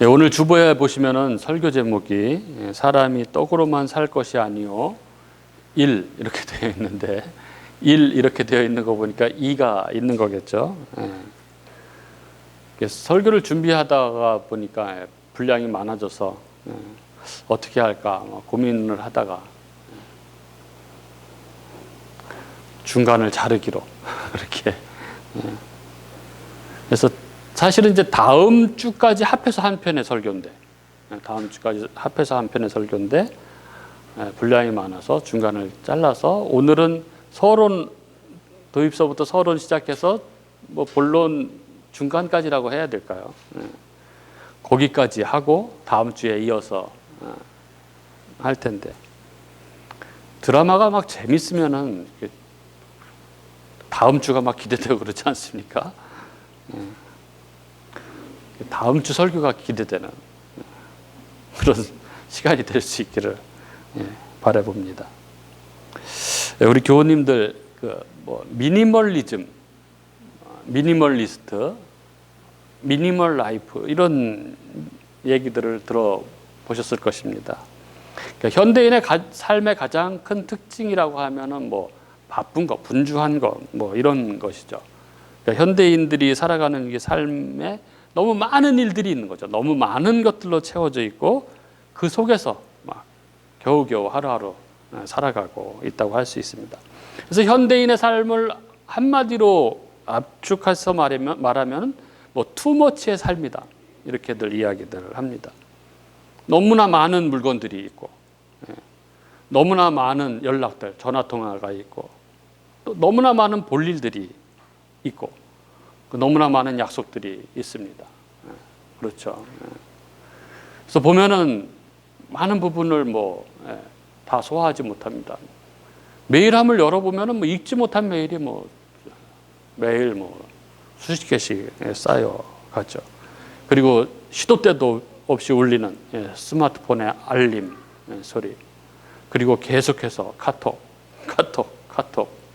예, 오늘 주보에 보시면은 설교 제목이 사람이 떡으로만 살 것이 아니요 일 이렇게 되어 있는데, 일 이렇게 되어 있는 거 보니까 이가 있는 거겠죠. 설교를 준비하다가 보니까 분량이 많아져서 어떻게 할까 고민을 하다가 중간을 자르기로 그렇게. 그래서 사실은 이제 다음 주까지 합해서 한 편의 설교인데, 분량이 많아서 중간을 잘라서 오늘은 서론, 도입서부터 서론 시작해서 뭐 본론 중간까지라고 해야 될까요? 거기까지 하고 다음 주에 이어서 할 텐데, 드라마가 막 재밌으면은 다음 주가 막 기대되고 그렇지 않습니까? 다음 주 설교가 기대되는 그런 시간이 될 수 있기를 바라봅니다. 우리 교우님들 미니멀리즘, 미니멀리스트, 미니멀 라이프 이런 얘기들을 들어보셨을 것입니다. 그러니까 현대인의 삶의 가장 큰 특징이라고 하면은 바쁜 거, 분주한 거 이런 것이죠. 그러니까 현대인들이 살아가는 이 삶에 너무 많은 일들이 있는 거죠. 너무 많은 것들로 채워져 있고 그 속에서 막 겨우겨우 하루하루 살아가고 있다고 할 수 있습니다. 그래서 현대인의 삶을 한마디로 압축해서 말하면 투머치의 삶이다 이렇게들 이야기들을 합니다. 너무나 많은 물건들이 있고, 너무나 많은 연락들, 전화통화가 있고, 또 너무나 많은 볼일들이 있고, 너무나 많은 약속들이 있습니다. 그렇죠. 그래서 보면은 많은 부분을 다 소화하지 못합니다. 메일함을 열어보면은 읽지 못한 메일이 매일 수십 개씩 쌓여가죠. 그리고 시도 때도 없이 울리는 스마트폰의 알림 소리, 그리고 계속해서 카톡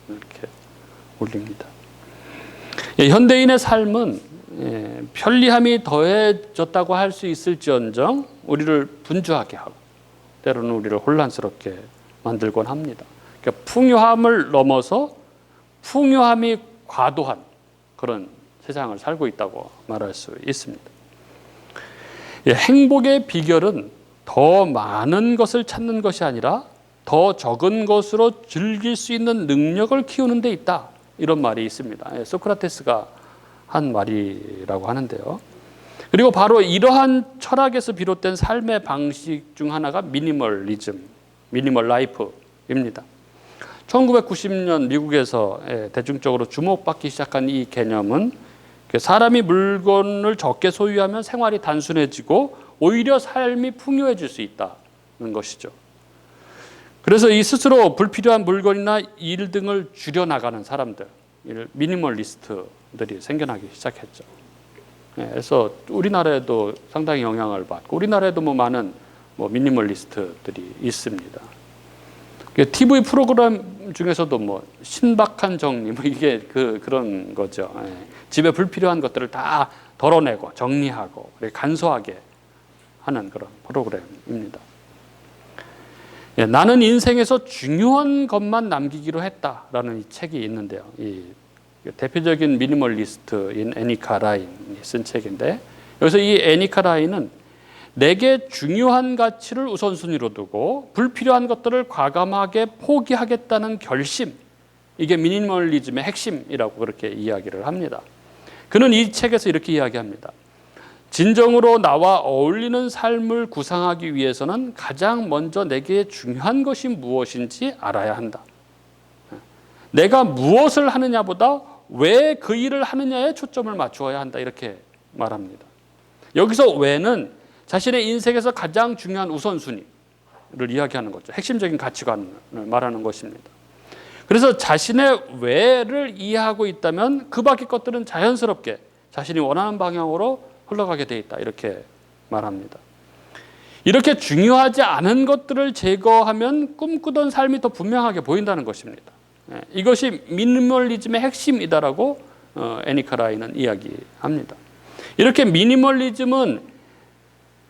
이렇게 울립니다. 현대인의 삶은 편리함이 더해졌다고 할 수 있을지언정 우리를 분주하게 하고 때로는 우리를 혼란스럽게 만들곤 합니다. 그러니까 풍요함을 넘어서 풍요함이 과도한 그런 세상을 살고 있다고 말할 수 있습니다. 행복의 비결은 더 많은 것을 찾는 것이 아니라 더 적은 것으로 즐길 수 있는 능력을 키우는 데 있다. 이런 말이 있습니다. 소크라테스가 한 말이라고 하는데요. 그리고 바로 이러한 철학에서 비롯된 삶의 방식 중 하나가 미니멀리즘, 미니멀 라이프입니다. 1990년 미국에서 대중적으로 주목받기 시작한 이 개념은 사람이 물건을 적게 소유하면 생활이 단순해지고 오히려 삶이 풍요해질 수 있다는 것이죠. 그래서 이 스스로 불필요한 물건이나 일 등을 줄여나가는 사람들, 미니멀리스트들이 생겨나기 시작했죠. 그래서 우리나라에도 상당히 영향을 받고 우리나라에도 많은 미니멀리스트들이 있습니다. TV 프로그램 중에서도 신박한 정리 이게 그런 거죠. 집에 불필요한 것들을 다 덜어내고 정리하고 간소하게 하는 그런 프로그램입니다. 나는 인생에서 중요한 것만 남기기로 했다라는 이 책이 있는데요. 이 대표적인 미니멀리스트인 애니카 라인이 쓴 책인데, 여기서 이 애니카 라인은 내게 중요한 가치를 우선순위로 두고 불필요한 것들을 과감하게 포기하겠다는 결심, 이게 미니멀리즘의 핵심이라고 그렇게 이야기를 합니다. 그는 이 책에서 이렇게 이야기합니다. 진정으로 나와 어울리는 삶을 구상하기 위해서는 가장 먼저 내게 중요한 것이 무엇인지 알아야 한다. 내가 무엇을 하느냐보다 왜 그 일을 하느냐에 초점을 맞추어야 한다. 이렇게 말합니다. 여기서 왜는 자신의 인생에서 가장 중요한 우선순위를 이야기하는 거죠. 핵심적인 가치관을 말하는 것입니다. 그래서 자신의 왜를 이해하고 있다면 그 밖의 것들은 자연스럽게 자신이 원하는 방향으로 흘러가게 돼 있다. 이렇게 말합니다. 이렇게 중요하지 않은 것들을 제거하면 꿈꾸던 삶이 더 분명하게 보인다는 것입니다. 이것이 미니멀리즘의 핵심이다라고 애니카 라인은 이야기합니다. 이렇게 미니멀리즘은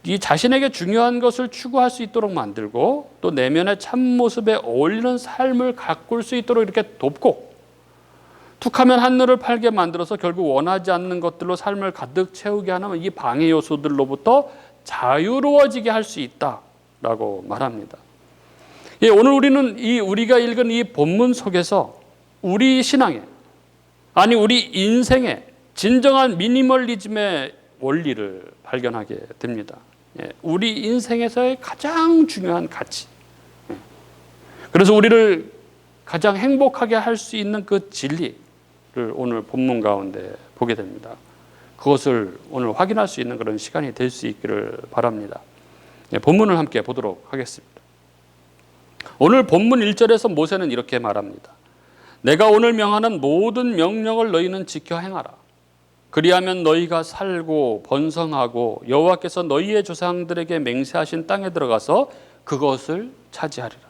이 자신에게 중요한 것을 추구할 수 있도록 만들고 또 내면의 참모습에 어울리는 삶을 가꿀 수 있도록 이렇게 돕고 툭하면 한눈을 팔게 만들어서 결국 원하지 않는 것들로 삶을 가득 채우게 하는 이 방해 요소들로부터 자유로워지게 할 수 있다라고 말합니다. 예, 오늘 우리는 우리가 읽은 이 본문 속에서 우리 신앙에 아니 우리 인생의 진정한 미니멀리즘의 원리를 발견하게 됩니다. 예, 우리 인생에서의 가장 중요한 가치. 예. 그래서 우리를 가장 행복하게 할 수 있는 그 진리를 오늘 본문 가운데 보게 됩니다. 그것을 오늘 확인할 수 있는 그런 시간이 될 수 있기를 바랍니다. 예, 본문을 함께 보도록 하겠습니다. 오늘 본문 1절에서 모세는 이렇게 말합니다. 내가 오늘 명하는 모든 명령을 너희는 지켜 행하라. 그리하면 너희가 살고 번성하고 여호와께서 너희의 조상들에게 맹세하신 땅에 들어가서 그것을 차지하리라.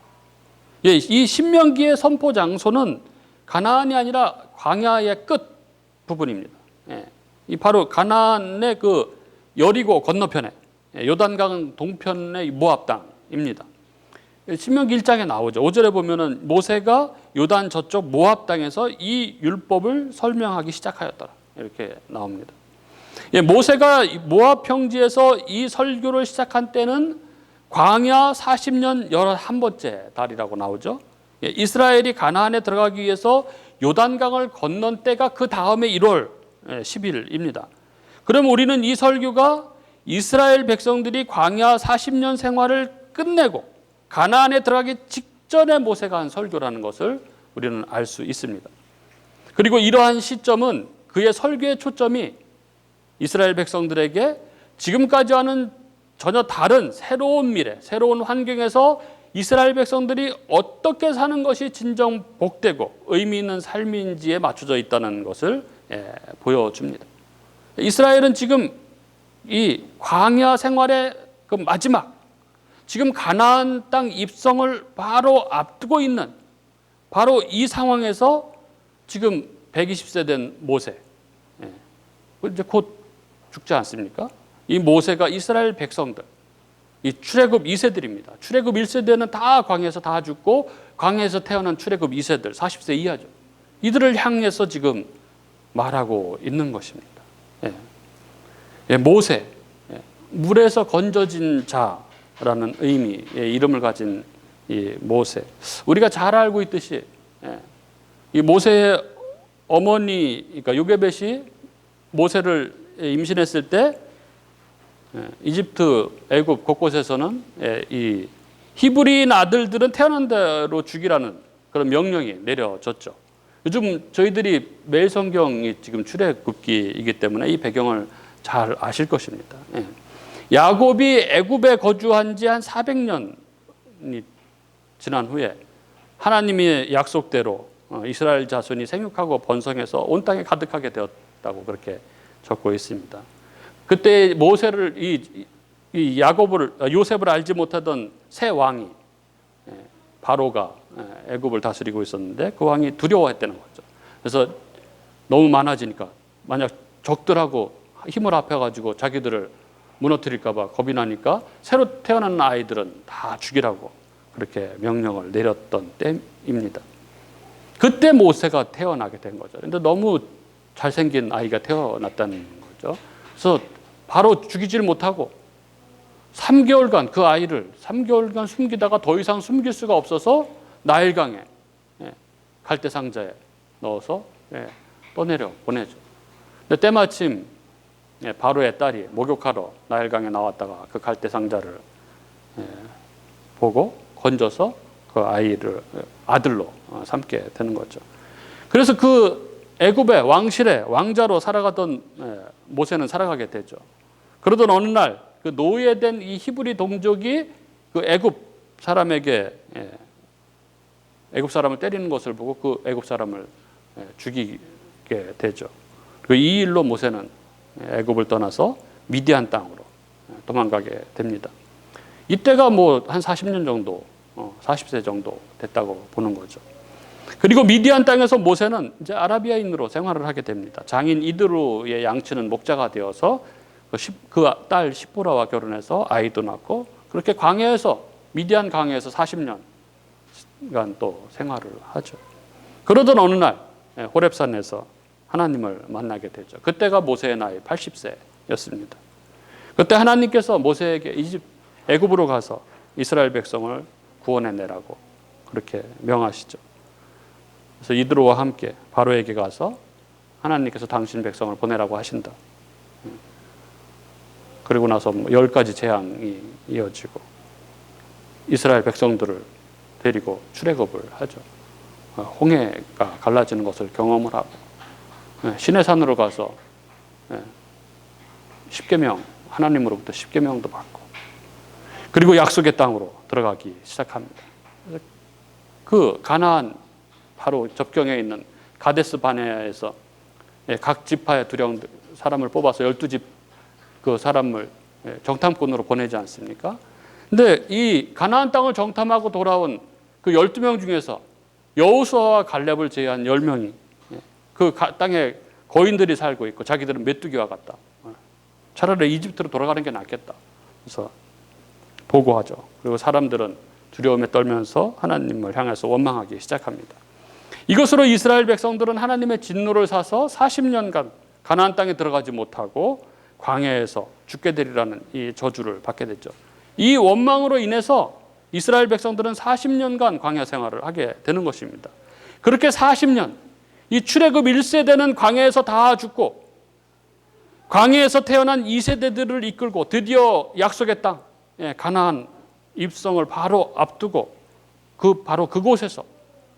예, 이 신명기의 선포 장소는 가나안이 아니라 광야의 끝 부분입니다. 예, 이 바로 가나안의 그 여리고 건너편에 요단강 동편의 모압 땅입니다. 신명기 1장에 나오죠. 5절에 보면은 모세가 요단 저쪽 모압 땅에서 이 율법을 설명하기 시작하였더라. 이렇게 나옵니다. 예, 모세가 모압 평지에서 이 설교를 시작한 때는 광야 40년 11번째 달이라고 나오죠. 예, 이스라엘이 가나안에 들어가기 위해서 요단강을 건넌 때가 그 다음에 1월 10일입니다. 그럼 우리는 이 설교가 이스라엘 백성들이 광야 40년 생활을 끝내고 가나안에 들어가기 직전에 모세가 한 설교라는 것을 우리는 알 수 있습니다. 그리고 이러한 시점은 그의 설교의 초점이 이스라엘 백성들에게 지금까지와는 전혀 다른 새로운 미래, 새로운 환경에서 이스라엘 백성들이 어떻게 사는 것이 진정 복되고 의미 있는 삶인지에 맞춰져 있다는 것을 보여줍니다. 이스라엘은 지금 이 광야 생활의 그 마지막, 지금 가나안 땅 입성을 바로 앞두고 있는 바로 이 상황에서 지금 120세 된 모세, 이제 곧 죽지 않습니까? 이 모세가 이스라엘 백성들, 이 출애굽 2세들입니다. 출애굽 1세대는 다 광야에서 다 죽고 광야에서 태어난 출애굽 2세들, 40세 이하죠. 이들을 향해서 지금 말하고 있는 것입니다. 모세, 물에서 건져진 자라는 의미의 이름을 가진 이 모세. 우리가 잘 알고 있듯이 이 모세의 어머니, 그러니까 요게벳이 모세를 임신했을 때 이집트, 애굽 곳곳에서는 이 히브리인 아들들은 태어난 대로 죽이라는 그런 명령이 내려졌죠. 요즘 저희들이 매일 성경이 지금 출애굽기이기 때문에 이 배경을 잘 아실 것입니다. 야곱이 애굽에 거주한 지 한 400년이 지난 후에 하나님의 약속대로 이스라엘 자손이 생육하고 번성해서 온 땅에 가득하게 되었다고 그렇게 적고 있습니다. 그때 모세를 이 야곱을 요셉을 알지 못하던 새 왕이 바로가 애굽을 다스리고 있었는데 그 왕이 두려워했다는 거죠. 그래서 너무 많아지니까 만약 적들하고 힘을 합해가지고 자기들을 무너뜨릴까 봐 겁이 나니까 새로 태어난 아이들은 다 죽이라고 그렇게 명령을 내렸던 때입니다. 그때 모세가 태어나게 된 거죠. 그런데 너무 잘생긴 아이가 태어났다는 거죠. 그래서 바로 죽이질 못하고 3개월간 그 아이를 3개월간 숨기다가 더 이상 숨길 수가 없어서 나일강에 갈대 상자에 넣어서 떠내려 보내죠. 근데 때마침 바로의 딸이 목욕하러 나일강에 나왔다가 그 갈대 상자를 보고 건져서 그 아이를 아들로 삼게 되는 거죠. 그래서 그 애굽의 왕실의 왕자로 살아가던 모세는 살아가게 되죠. 그러던 어느 날 그 노예된 이 히브리 동족이 그 애굽 사람에게 애굽 사람을 때리는 것을 보고 그 애굽 사람을 죽이게 되죠. 그 이 일로 모세는 애굽을 떠나서 미디안 땅으로 도망가게 됩니다. 이때가 뭐 한 40년 정도, 40세 정도 됐다고 보는 거죠. 그리고 미디안 땅에서 모세는 이제 아라비아인으로 생활을 하게 됩니다. 장인 이드로의 양치는 목자가 되어서 그 딸 시보라와 결혼해서 아이도 낳고 그렇게 광야에서 미디안 광야에서 40년간 또 생활을 하죠. 그러던 어느 날 호렙산에서 하나님을 만나게 되죠. 그때가 모세의 나이 80세였습니다. 그때 하나님께서 모세에게 애굽으로 가서 이스라엘 백성을 구원해내라고 그렇게 명하시죠. 그래서 이드로와 함께 바로에게 가서 하나님께서 당신 백성을 보내라고 하신다. 그리고 나서 10가지 재앙이 이어지고 이스라엘 백성들을 데리고 출애굽을 하죠. 홍해가 갈라지는 것을 경험을 하고 시내산으로 가서 십계명, 하나님으로부터 십계명도 받고 그리고 약속의 땅으로 들어가기 시작합니다. 그 가나안 바로 접경에 있는 가데스 바네아에서 각 지파의 두령 사람을 뽑아서 12집 그 사람을 정탐꾼으로 보내지 않습니까? 근데 이 가나안 땅을 정탐하고 돌아온 그 12명 중에서 여호수아와 갈렙을 제외한 10명이 그 땅에 거인들이 살고 있고 자기들은 메뚜기와 같다. 차라리 이집트로 돌아가는 게 낫겠다. 그래서 보고하죠. 그리고 사람들은 두려움에 떨면서 하나님을 향해서 원망하기 시작합니다. 이것으로 이스라엘 백성들은 하나님의 진노를 사서 40년간 가나안 땅에 들어가지 못하고 광야에서 죽게 되리라는 이 저주를 받게 됐죠. 이 원망으로 인해서 이스라엘 백성들은 40년간 광야 생활을 하게 되는 것입니다. 그렇게 40년, 이 출애굽 1세대는 광야에서 다 죽고 광야에서 태어난 2세대들을 이끌고 드디어 약속의 땅, 가나안 입성을 바로 앞두고 바로 그곳에서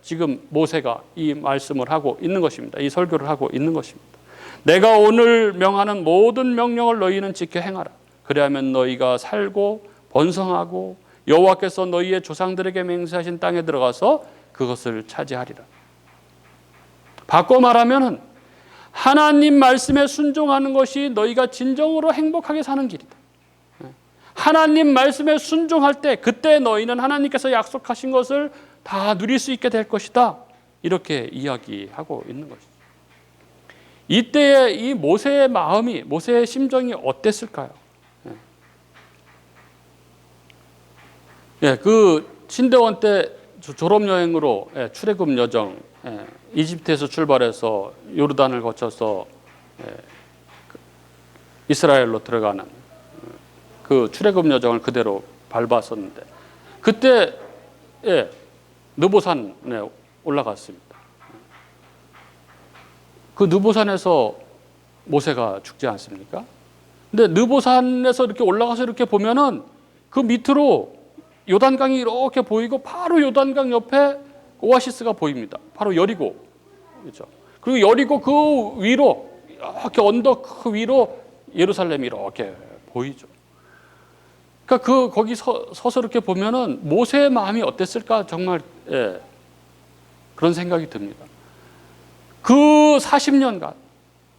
지금 모세가 이 말씀을 하고 있는 것입니다. 이 설교를 하고 있는 것입니다. 내가 오늘 명하는 모든 명령을 너희는 지켜 행하라. 그리하면 너희가 살고 번성하고 여호와께서 너희의 조상들에게 맹세하신 땅에 들어가서 그것을 차지하리라. 바꿔 말하면 하나님 말씀에 순종하는 것이 너희가 진정으로 행복하게 사는 길이다. 하나님 말씀에 순종할 때 그때 너희는 하나님께서 약속하신 것을 다 누릴 수 있게 될 것이다. 이렇게 이야기하고 있는 것이죠. 이때의 이 모세의 마음이, 모세의 심정이 어땠을까요? 그 신대원 때 졸업여행으로 출애굽 여정, 이집트에서 출발해서 요르단을 거쳐서 이스라엘로 들어가는 그 출애굽 여정을 그대로 밟았었는데 그때 느보산에 올라갔습니다. 그 느보산에서 모세가 죽지 않습니까? 근데 느보산에서 이렇게 올라가서 이렇게 보면은 그 밑으로 요단강이 이렇게 보이고 바로 요단강 옆에 오아시스가 보입니다. 바로 여리고. 그렇죠? 그리고 여리고 그 위로 이렇게 언덕 그 위로 예루살렘이 이렇게 보이죠. 그러니까 거기 서서 이렇게 보면은 모세의 마음이 어땠을까 정말 그런 생각이 듭니다. 그 40년간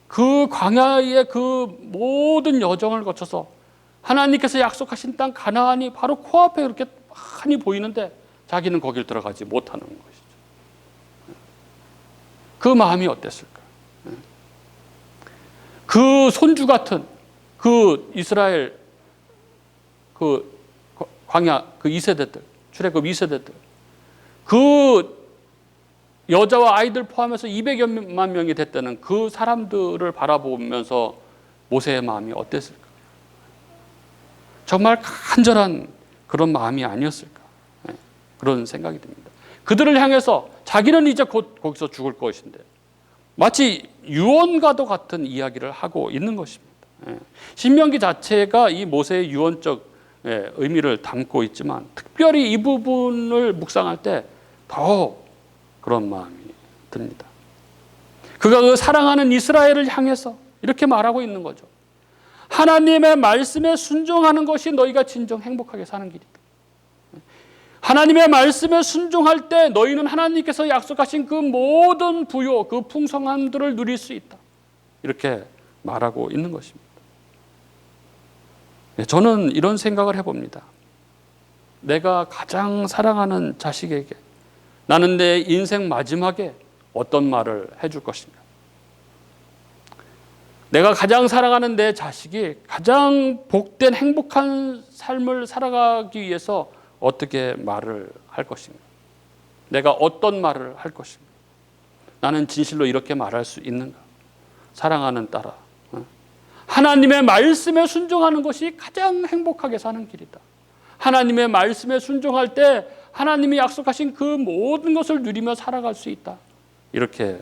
그 광야의 그 모든 여정을 거쳐서 하나님께서 약속하신 땅 가나안이 바로 코앞에 이렇게 많이 보이는데 자기는 거길 들어가지 못하는 것이죠. 그 마음이 어땠을까? 그 손주 같은 그 이스라엘 그 광야 그 2세대들, 출애굽 2세대들, 그 여자와 아이들 포함해서 200여만 명이 됐다는 그 사람들을 바라보면서 모세의 마음이 어땠을까? 정말 간절한 그런 마음이 아니었을까? 그런 생각이 듭니다. 그들을 향해서 자기는 이제 곧 거기서 죽을 것인데 마치 유언과도 같은 이야기를 하고 있는 것입니다. 신명기 자체가 이 모세의 유언적 의미를 담고 있지만 특별히 이 부분을 묵상할 때 더 그런 마음이 듭니다. 그가 그 사랑하는 이스라엘을 향해서 이렇게 말하고 있는 거죠. 하나님의 말씀에 순종하는 것이 너희가 진정 행복하게 사는 길이다. 하나님의 말씀에 순종할 때 너희는 하나님께서 약속하신 그 모든 부요, 그 풍성함들을 누릴 수 있다. 이렇게 말하고 있는 것입니다. 저는 이런 생각을 해봅니다. 내가 가장 사랑하는 자식에게 나는 내 인생 마지막에 어떤 말을 해줄 것인가. 내가 가장 사랑하는 내 자식이 가장 복된 행복한 삶을 살아가기 위해서 어떻게 말을 할 것인가? 내가 어떤 말을 할 것인가? 나는 진실로 이렇게 말할 수 있는가? 사랑하는 딸아, 하나님의 말씀에 순종하는 것이 가장 행복하게 사는 길이다. 하나님의 말씀에 순종할 때 하나님이 약속하신 그 모든 것을 누리며 살아갈 수 있다. 이렇게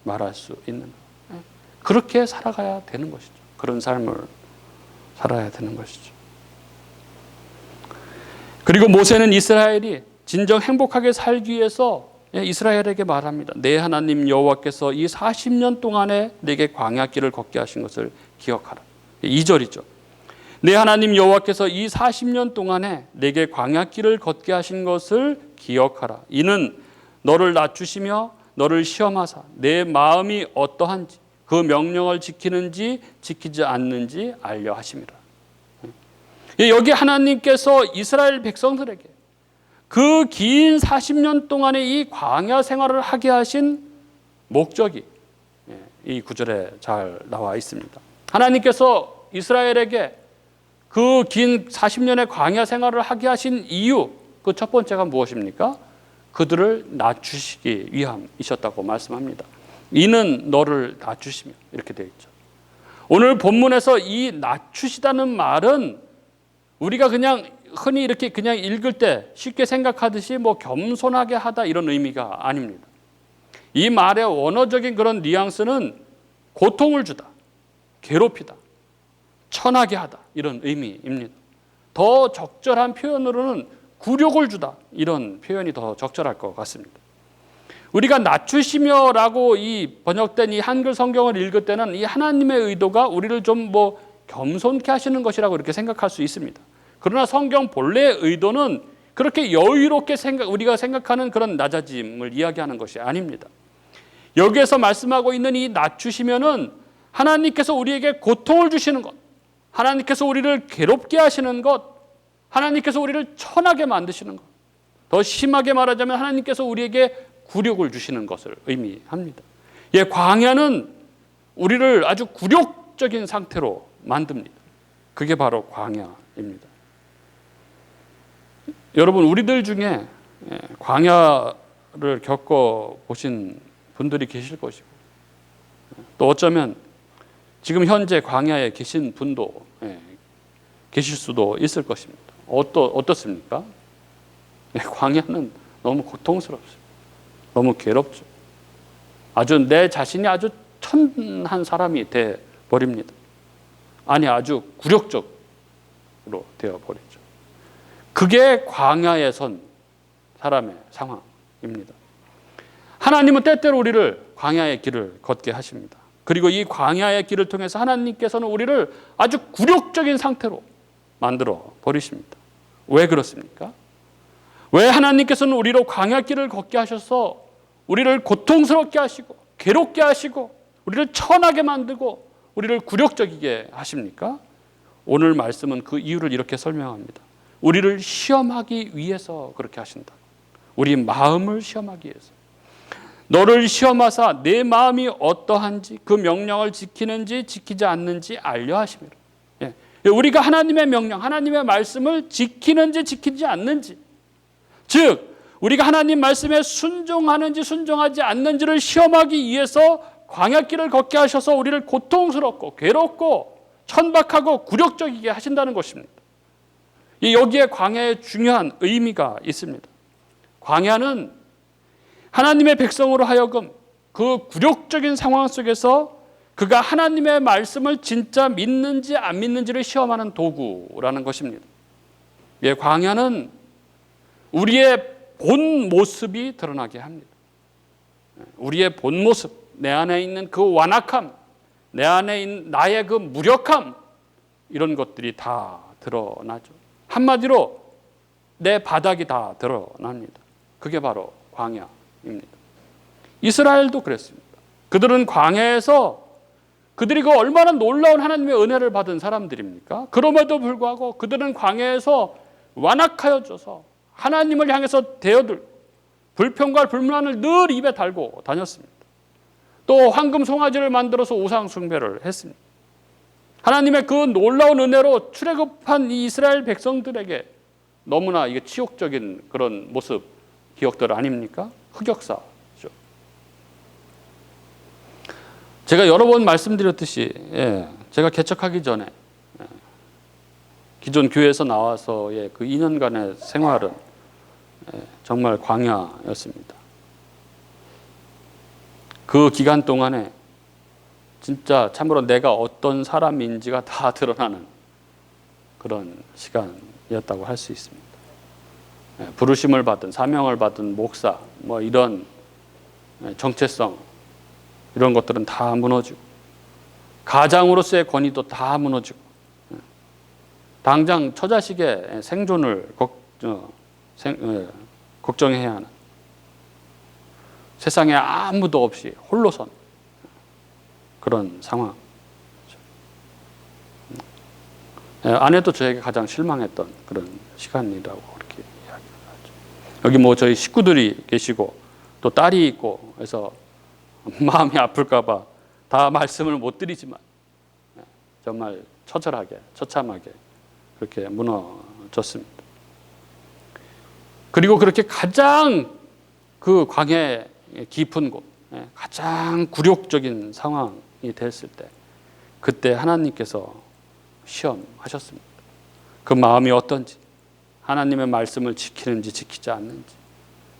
말할 수 있는가? 그렇게 살아가야 되는 것이죠. 그런 삶을 살아야 되는 것이죠. 그리고 모세는 이스라엘이 진정 행복하게 살기 위해서 이스라엘에게 말합니다. 내 하나님 여호와께서 이 40년 동안에 내게 광야길을 걷게 하신 것을 기억하라. 2절이죠. 내 하나님 여호와께서 이 40년 동안에 내게 광야길을 걷게 하신 것을 기억하라. 이는 너를 낮추시며 너를 시험하사 내 마음이 어떠한지 그 명령을 지키는지 지키지 않는지 알려 하심이라. 여기 하나님께서 이스라엘 백성들에게 그 긴 40년 동안의 이 광야 생활을 하게 하신 목적이 이 구절에 잘 나와 있습니다. 하나님께서 이스라엘에게 그 긴 40년의 광야 생활을 하게 하신 이유, 그 첫 번째가 무엇입니까? 그들을 낮추시기 위함이셨다고 말씀합니다. 이는 너를 낮추시며 이렇게 되어 있죠. 오늘 본문에서 이 낮추시다는 말은 우리가 그냥 흔히 이렇게 그냥 읽을 때 쉽게 생각하듯이 뭐 겸손하게 하다 이런 의미가 아닙니다. 이 말의 원어적인 그런 뉘앙스는 고통을 주다, 괴롭히다, 천하게 하다 이런 의미입니다. 더 적절한 표현으로는 굴욕을 주다 이런 표현이 더 적절할 것 같습니다. 우리가 낮추시며라고 이 번역된 이 한글 성경을 읽을 때는 이 하나님의 의도가 우리를 좀 뭐 겸손케 하시는 것이라고 이렇게 생각할 수 있습니다. 그러나 성경 본래의 의도는 그렇게 여유롭게 우리가 생각하는 그런 낮아짐을 이야기하는 것이 아닙니다. 여기에서 말씀하고 있는 이 낮추시면은 하나님께서 우리에게 고통을 주시는 것, 하나님께서 우리를 괴롭게 하시는 것, 하나님께서 우리를 천하게 만드시는 것, 더 심하게 말하자면 하나님께서 우리에게 굴욕을 주시는 것을 의미합니다. 광야는 우리를 아주 굴욕적인 상태로 만듭니다. 그게 바로 광야입니다. 여러분, 우리들 중에 광야를 겪어보신 분들이 계실 것이고 또 어쩌면 지금 현재 광야에 계신 분도 계실 수도 있을 것입니다. 어떻습니까? 광야는 너무 고통스럽습니다. 너무 괴롭죠. 아주 내 자신이 아주 천한 사람이 되어버립니다. 아니 아주 굴욕적으로 되어버리죠. 그게 광야에 선 사람의 상황입니다. 하나님은 때때로 우리를 광야의 길을 걷게 하십니다. 그리고 이 광야의 길을 통해서 하나님께서는 우리를 아주 굴욕적인 상태로 만들어 버리십니다. 왜 그렇습니까? 왜 하나님께서는 우리로 광야길을 걷게 하셔서 우리를 고통스럽게 하시고 괴롭게 하시고 우리를 천하게 만들고 우리를 굴욕적이게 하십니까? 오늘 말씀은 그 이유를 이렇게 설명합니다. 우리를 시험하기 위해서 그렇게 하신다. 우리 마음을 시험하기 위해서. 너를 시험하사 내 마음이 어떠한지 그 명령을 지키는지 지키지 않는지 알려 하심이라. 우리가 하나님의 명령, 하나님의 말씀을 지키는지 지키지 않는지, 즉 우리가 하나님 말씀에 순종하는지 순종하지 않는지를 시험하기 위해서 광야길을 걷게 하셔서 우리를 고통스럽고 괴롭고 천박하고 굴욕적이게 하신다는 것입니다. 여기에 광야의 중요한 의미가 있습니다. 광야는 하나님의 백성으로 하여금 그 굴욕적인 상황 속에서 그가 하나님의 말씀을 진짜 믿는지 안 믿는지를 시험하는 도구라는 것입니다. 광야는 우리의 본 모습이 드러나게 합니다. 우리의 본 모습, 내 안에 있는 그 완악함, 내 안에 있는 나의 그 무력함, 이런 것들이 다 드러나죠. 한마디로 내 바닥이 다 드러납니다. 그게 바로 광야입니다. 이스라엘도 그랬습니다. 그들은 광야에서 그들이 그 얼마나 놀라운 하나님의 은혜를 받은 사람들입니까? 그럼에도 불구하고 그들은 광야에서 완악하여져서 하나님을 향해서 대어들고 불평과 불만을 늘 입에 달고 다녔습니다. 또 황금 송아지를 만들어서 우상 숭배를 했습니다. 하나님의 그 놀라운 은혜로 출애굽한 이 이스라엘 백성들에게 너무나 이게 치욕적인 그런 모습 기억들 아닙니까? 흑역사죠. 제가 여러 번 말씀드렸듯이 제가 개척하기 전에 기존 교회에서 나와서의 그 2년간의 생활은 정말 광야였습니다. 그 기간 동안에 진짜 참으로 내가 어떤 사람인지가 다 드러나는 그런 시간이었다고 할 수 있습니다. 부르심을 받은, 사명을 받은 목사, 뭐 이런 정체성, 이런 것들은 다 무너지고, 가장으로서의 권위도 다 무너지고, 당장 처자식의 생존을 걱정해야 하는, 세상에 아무도 없이 홀로선 그런 상황. 아내도 저에게 가장 실망했던 그런 시간이라고 그렇게 이야기를 하죠. 여기 뭐 저희 식구들이 계시고 또 딸이 있고 해서 마음이 아플까봐 다 말씀을 못 드리지만 정말 처절하게, 처참하게 그렇게 무너졌습니다. 그리고 그렇게 가장 그 광야의 깊은 곳, 가장 굴욕적인 상황이 됐을 때 그때 하나님께서 시험하셨습니다. 그 마음이 어떤지, 하나님의 말씀을 지키는지 지키지 않는지,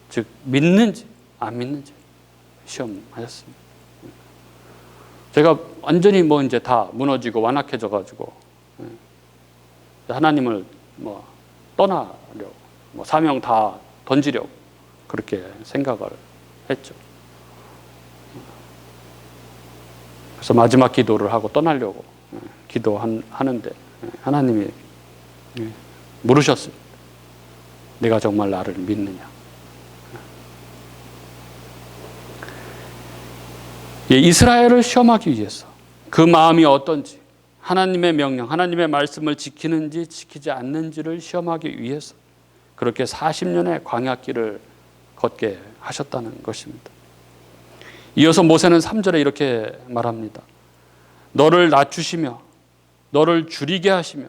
즉 믿는지 안 믿는지 시험하셨습니다. 제가 완전히 뭐 이제 다 무너지고 완악해져 가지고 하나님을 뭐 떠나려고, 뭐 사명 다 던지려고 그렇게 생각을 했죠. 그래서 마지막 기도를 하고 떠나려고 기도하는데 하나님이 물으셨습니다. 내가 정말 나를 믿느냐? 이스라엘을 시험하기 위해서 그 마음이 어떤지, 하나님의 명령, 하나님의 말씀을 지키는지 지키지 않는지를 시험하기 위해서 그렇게 40년의 광야길을 걷게 하셨다는 것입니다. 이어서 모세는 3절에 이렇게 말합니다. 너를 낮추시며 너를 줄이게 하시며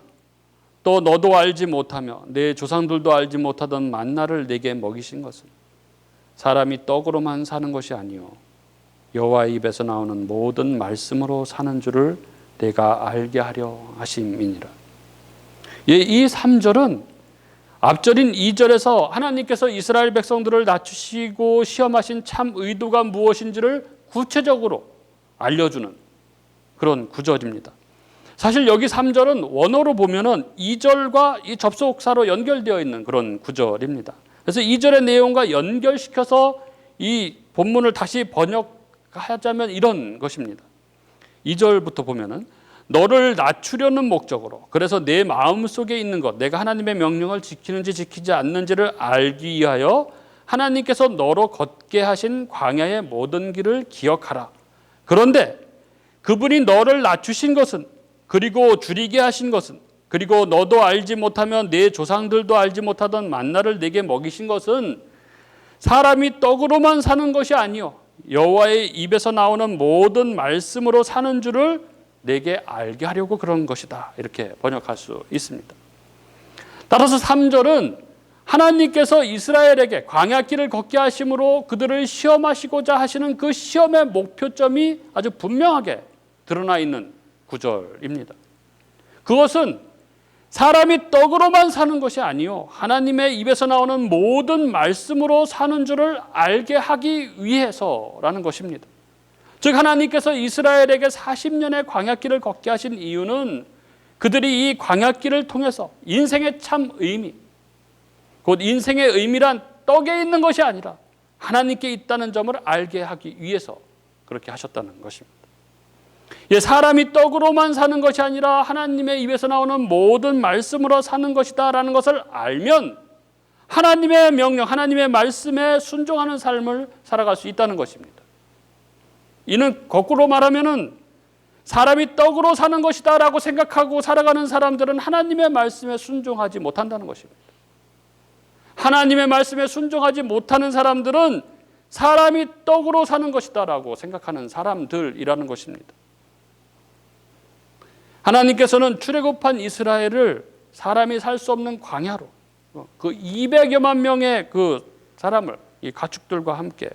또 너도 알지 못하며 내 조상들도 알지 못하던 만나를 내게 먹이신 것은 사람이 떡으로만 사는 것이 아니요 여호와의 입에서 나오는 모든 말씀으로 사는 줄을 내가 알게 하려 하심이니라. 이 3절은 앞절인 2절에서 하나님께서 이스라엘 백성들을 낮추시고 시험하신 참 의도가 무엇인지를 구체적으로 알려주는 그런 구절입니다. 사실 여기 3절은 원어로 보면은 2절과 이 접속사로 연결되어 있는 그런 구절입니다. 그래서 2절의 내용과 연결시켜서 이 본문을 다시 번역하자면 이런 것입니다. 2절부터 보면은 너를 낮추려는 목적으로, 그래서 내 마음속에 있는 것, 내가 하나님의 명령을 지키는지 지키지 않는지를 알기 위하여 하나님께서 너로 걷게 하신 광야의 모든 길을 기억하라. 그런데 그분이 너를 낮추신 것은, 그리고 줄이게 하신 것은, 그리고 너도 알지 못하면 내 조상들도 알지 못하던 만나를 내게 먹이신 것은 사람이 떡으로만 사는 것이 아니요 여호와의 입에서 나오는 모든 말씀으로 사는 줄을 내게 알게 하려고 그런 것이다. 이렇게 번역할 수 있습니다. 따라서 3절은 하나님께서 이스라엘에게 광야길을 걷게 하심으로 그들을 시험하시고자 하시는 그 시험의 목표점이 아주 분명하게 드러나 있는 구절입니다. 그것은 사람이 떡으로만 사는 것이 아니요 하나님의 입에서 나오는 모든 말씀으로 사는 줄을 알게 하기 위해서라는 것입니다. 즉 하나님께서 이스라엘에게 40년의 광야길을 걷게 하신 이유는 그들이 이 광야길을 통해서 인생의 참 의미, 곧 인생의 의미란 떡에 있는 것이 아니라 하나님께 있다는 점을 알게 하기 위해서 그렇게 하셨다는 것입니다. 사람이 떡으로만 사는 것이 아니라 하나님의 입에서 나오는 모든 말씀으로 사는 것이다 라는 것을 알면 하나님의 명령, 하나님의 말씀에 순종하는 삶을 살아갈 수 있다는 것입니다. 이는 거꾸로 말하면은 사람이 떡으로 사는 것이다 라고 생각하고 살아가는 사람들은 하나님의 말씀에 순종하지 못한다는 것입니다. 하나님의 말씀에 순종하지 못하는 사람들은 사람이 떡으로 사는 것이다라고 생각하는 사람들이라는 것입니다. 하나님께서는 출애굽한 이스라엘을 사람이 살 수 없는 광야로, 그 200여만 명의 그 사람을 이 가축들과 함께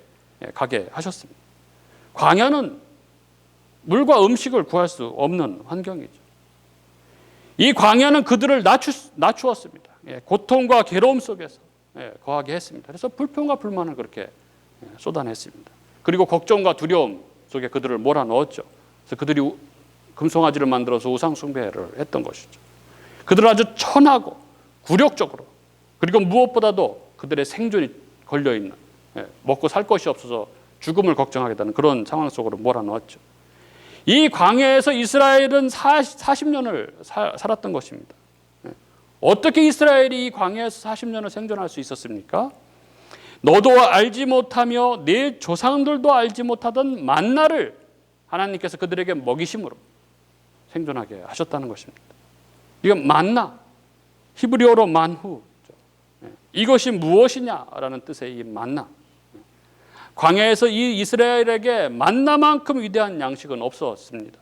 가게 하셨습니다. 광야는 물과 음식을 구할 수 없는 환경이죠. 이 광야는 그들을 낮추었습니다. 고통과 괴로움 속에서 거하게 했습니다. 그래서 불평과 불만을 그렇게 쏟아냈습니다. 그리고 걱정과 두려움 속에 그들을 몰아넣었죠. 그래서 그들이 금송아지를 만들어서 우상 숭배를 했던 것이죠. 그들은 아주 천하고 굴욕적으로, 그리고 무엇보다도 그들의 생존이 걸려있는, 먹고 살 것이 없어서 죽음을 걱정하게 되는 그런 상황 속으로 몰아넣었죠. 이 광야에서 이스라엘은 40년을 살았던 것입니다. 어떻게 이스라엘이 이 광야에서 40년을 생존할 수 있었습니까? 너도 알지 못하며 네 조상들도 알지 못하던 만나를 하나님께서 그들에게 먹이심으로 생존하게 하셨다는 것입니다. 이건 만나, 히브리어로 만후, 이것이 무엇이냐라는 뜻의 이 만나. 광야에서 이 이스라엘에게 만나만큼 위대한 양식은 없었습니다.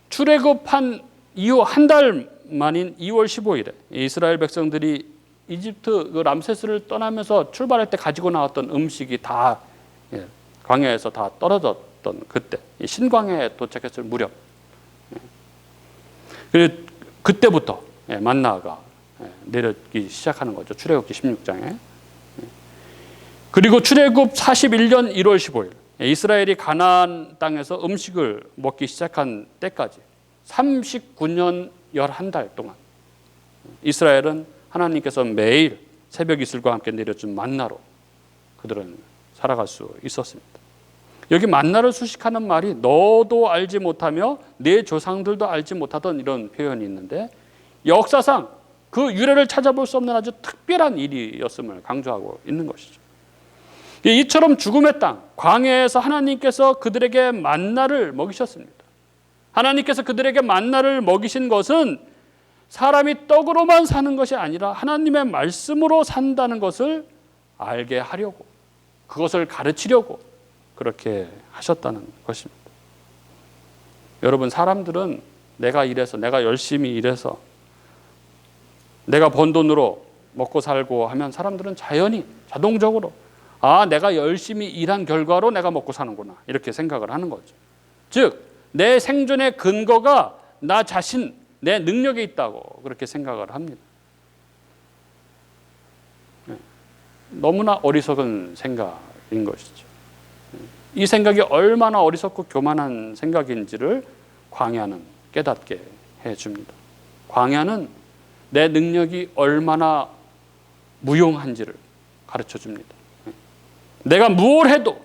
출애굽한 이후 한 달 만인 2월 15일에 이스라엘 백성들이 이집트 그 람세스를 떠나면서 출발할 때 가지고 나왔던 음식이 다 광야에서 다 떨어졌던 그때, 신광야에 도착했을 무렵, 그때부터 만나가 내려기 시작하는 거죠. 출애굽기 16장에. 그리고 출애굽 41년 1월 15일 이스라엘이 가나안 땅에서 음식을 먹기 시작한 때까지 39년 11달 동안 이스라엘은 하나님께서 매일 새벽 이슬과 함께 내려준 만나로 그들은 살아갈 수 있었습니다. 여기 만나를 수식하는 말이 너도 알지 못하며 네 조상들도 알지 못하던 이런 표현이 있는데, 역사상 그 유래를 찾아볼 수 없는 아주 특별한 일이었음을 강조하고 있는 것이죠. 이처럼 죽음의 땅, 광야에서 하나님께서 그들에게 만나를 먹이셨습니다. 하나님께서 그들에게 만나를 먹이신 것은 사람이 떡으로만 사는 것이 아니라 하나님의 말씀으로 산다는 것을 알게 하려고, 그것을 가르치려고 그렇게 하셨다는 것입니다. 여러분, 사람들은 내가 일해서, 내가 열심히 일해서 내가 번 돈으로 먹고 살고 하면 사람들은 자동적으로 내가 열심히 일한 결과로 내가 먹고 사는구나, 이렇게 생각을 하는 거죠. 즉, 내 생존의 근거가 나 자신, 내 능력에 있다고 그렇게 생각을 합니다. 너무나 어리석은 생각인 것이죠. 이 생각이 얼마나 어리석고 교만한 생각인지를 광야는 깨닫게 해줍니다. 광야는 내 능력이 얼마나 무용한지를 가르쳐줍니다. 내가 뭘 해도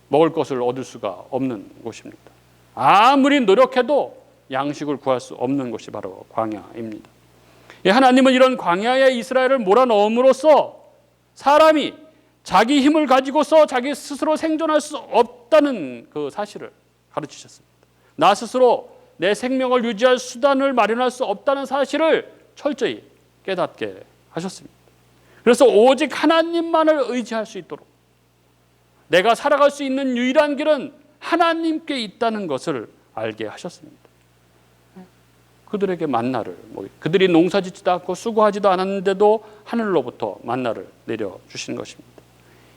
먹을 것을 얻을 수가 없는 곳입니다. 아무리 노력해도 양식을 구할 수 없는 곳이 바로 광야입니다. 하나님은 이런 광야에 이스라엘을 몰아넣음으로써 사람이 자기 힘을 가지고서 자기 스스로 생존할 수 없다는 그 사실을 가르치셨습니다. 나 스스로 내 생명을 유지할 수단을 마련할 수 없다는 사실을 철저히 깨닫게 하셨습니다. 그래서 오직 하나님만을 의지할 수 있도록, 내가 살아갈 수 있는 유일한 길은 하나님께 있다는 것을 알게 하셨습니다. 그들에게 만나를, 그들이 농사짓지도 않고 수고하지도 않았는데도 하늘로부터 만나를 내려주신 것입니다.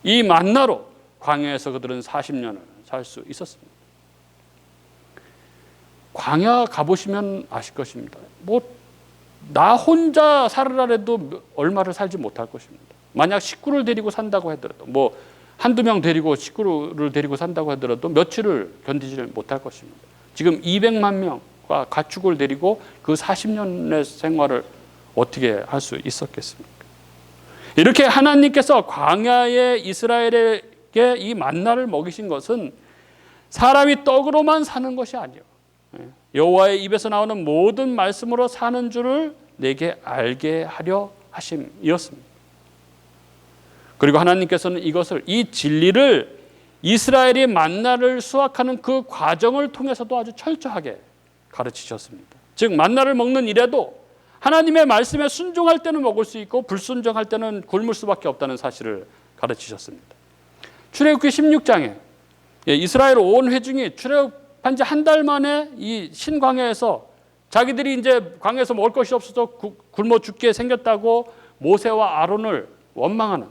이 만나로 광야에서 그들은 40년을 살 수 있었습니다. 광야 가보시면 아실 것입니다. 나 혼자 살으라 해도 얼마를 살지 못할 것입니다. 만약 식구를 데리고 산다고 하더라도, 한두 명 데리고 식구를 데리고 산다고 하더라도 며칠을 견디지를 못할 것입니다. 지금 200만 명과 가축을 데리고 그 40년의 생활을 어떻게 할 수 있었겠습니까? 이렇게 하나님께서 광야에 이스라엘에게 이 만나를 먹이신 것은 사람이 떡으로만 사는 것이 아니에요. 여호와의 입에서 나오는 모든 말씀으로 사는 줄을 내게 알게 하려 하심이었습니다. 그리고 하나님께서는 이 진리를 이스라엘이 만나를 수확하는 그 과정을 통해서도 아주 철저하게 가르치셨습니다. 즉, 만나를 먹는 일에도 하나님의 말씀에 순종할 때는 먹을 수 있고 불순종할 때는 굶을 수밖에 없다는 사실을 가르치셨습니다. 출애굽기 16장에 이스라엘 온 회중이 출애굽한 지 한 달 만에 이 신광야에서 자기들이 이제 광야에서 먹을 것이 없어서 굶어 죽게 생겼다고 모세와 아론을 원망하는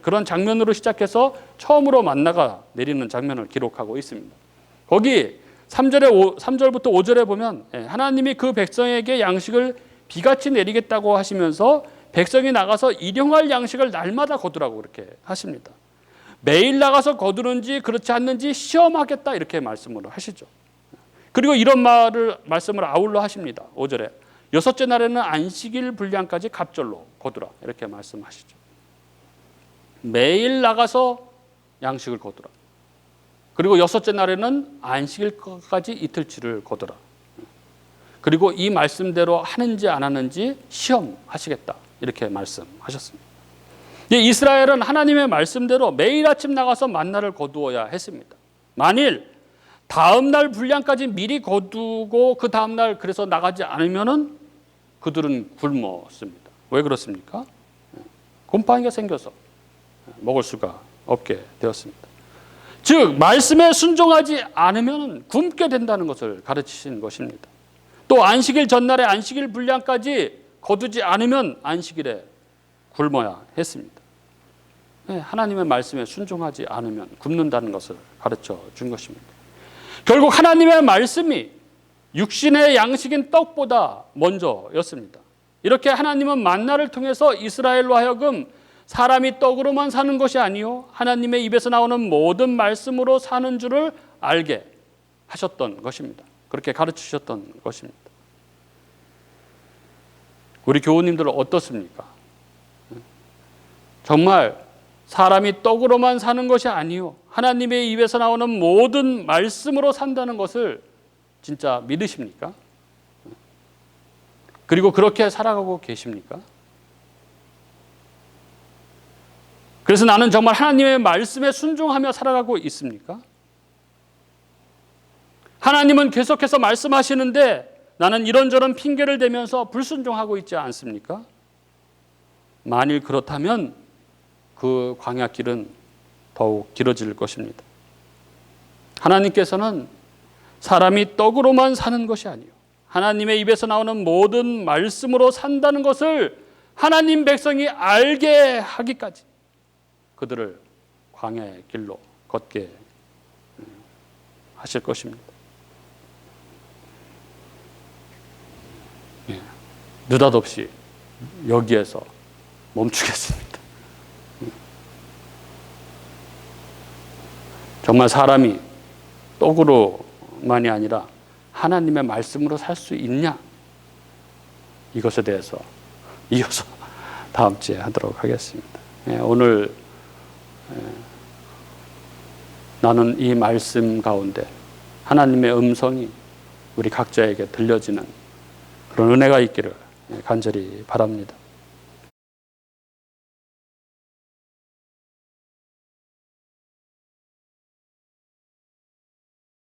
그런 장면으로 시작해서 처음으로 만나가 내리는 장면을 기록하고 있습니다. 거기 3절부터 5절에 보면 하나님이 그 백성에게 양식을 비같이 내리겠다고 하시면서 백성이 나가서 일용할 양식을 날마다 거두라고 그렇게 하십니다. 매일 나가서 거두는지 그렇지 않는지 시험하겠다 이렇게 말씀을 하시죠. 그리고 이런 말씀을 아울러 하십니다. 5절에 여섯째 날에는 안식일 분량까지 갑절로 거두라 이렇게 말씀하시죠. 매일 나가서 양식을 거두라. 그리고 여섯째 날에는 안식일까지 이틀치를 거두라. 그리고 이 말씀대로 하는지 안 하는지 시험하시겠다 이렇게 말씀하셨습니다. 이스라엘은 하나님의 말씀대로 매일 아침 나가서 만나를 거두어야 했습니다. 만일 다음 날 분량까지 미리 거두고 그 다음 날 그래서 나가지 않으면은 그들은 굶었습니다. 왜 그렇습니까? 곰팡이가 생겨서 먹을 수가 없게 되었습니다. 즉 말씀에 순종하지 않으면 굶게 된다는 것을 가르치신 것입니다. 또 안식일 전날에 안식일 분량까지 거두지 않으면 안식일에 굶어야 했습니다. 하나님의 말씀에 순종하지 않으면 굶는다는 것을 가르쳐 준 것입니다. 결국 하나님의 말씀이 육신의 양식인 떡보다 먼저였습니다. 이렇게 하나님은 만나를 통해서 이스라엘로 하여금 사람이 떡으로만 사는 것이 아니요 하나님의 입에서 나오는 모든 말씀으로 사는 줄을 알게 하셨던 것입니다. 그렇게 가르치셨던 것입니다. 우리 교우님들은 어떻습니까? 정말 사람이 떡으로만 사는 것이 아니요 하나님의 입에서 나오는 모든 말씀으로 산다는 것을 진짜 믿으십니까? 그리고 그렇게 살아가고 계십니까? 그래서 나는 정말 하나님의 말씀에 순종하며 살아가고 있습니까? 하나님은 계속해서 말씀하시는데 나는 이런저런 핑계를 대면서 불순종하고 있지 않습니까? 만일 그렇다면 그 광야길은 더욱 길어질 것입니다. 하나님께서는 사람이 떡으로만 사는 것이 아니요 하나님의 입에서 나오는 모든 말씀으로 산다는 것을 하나님 백성이 알게 하기까지 그들을 광야의 길로 걷게 하실 것입니다. 느닷없이 여기에서 멈추겠습니다. 정말 사람이 떡으로만이 아니라 하나님의 말씀으로 살 수 있냐? 이것에 대해서 이어서 다음 주에 하도록 하겠습니다. 오늘 나는 이 말씀 가운데 하나님의 음성이 우리 각자에게 들려지는 그런 은혜가 있기를 간절히 바랍니다.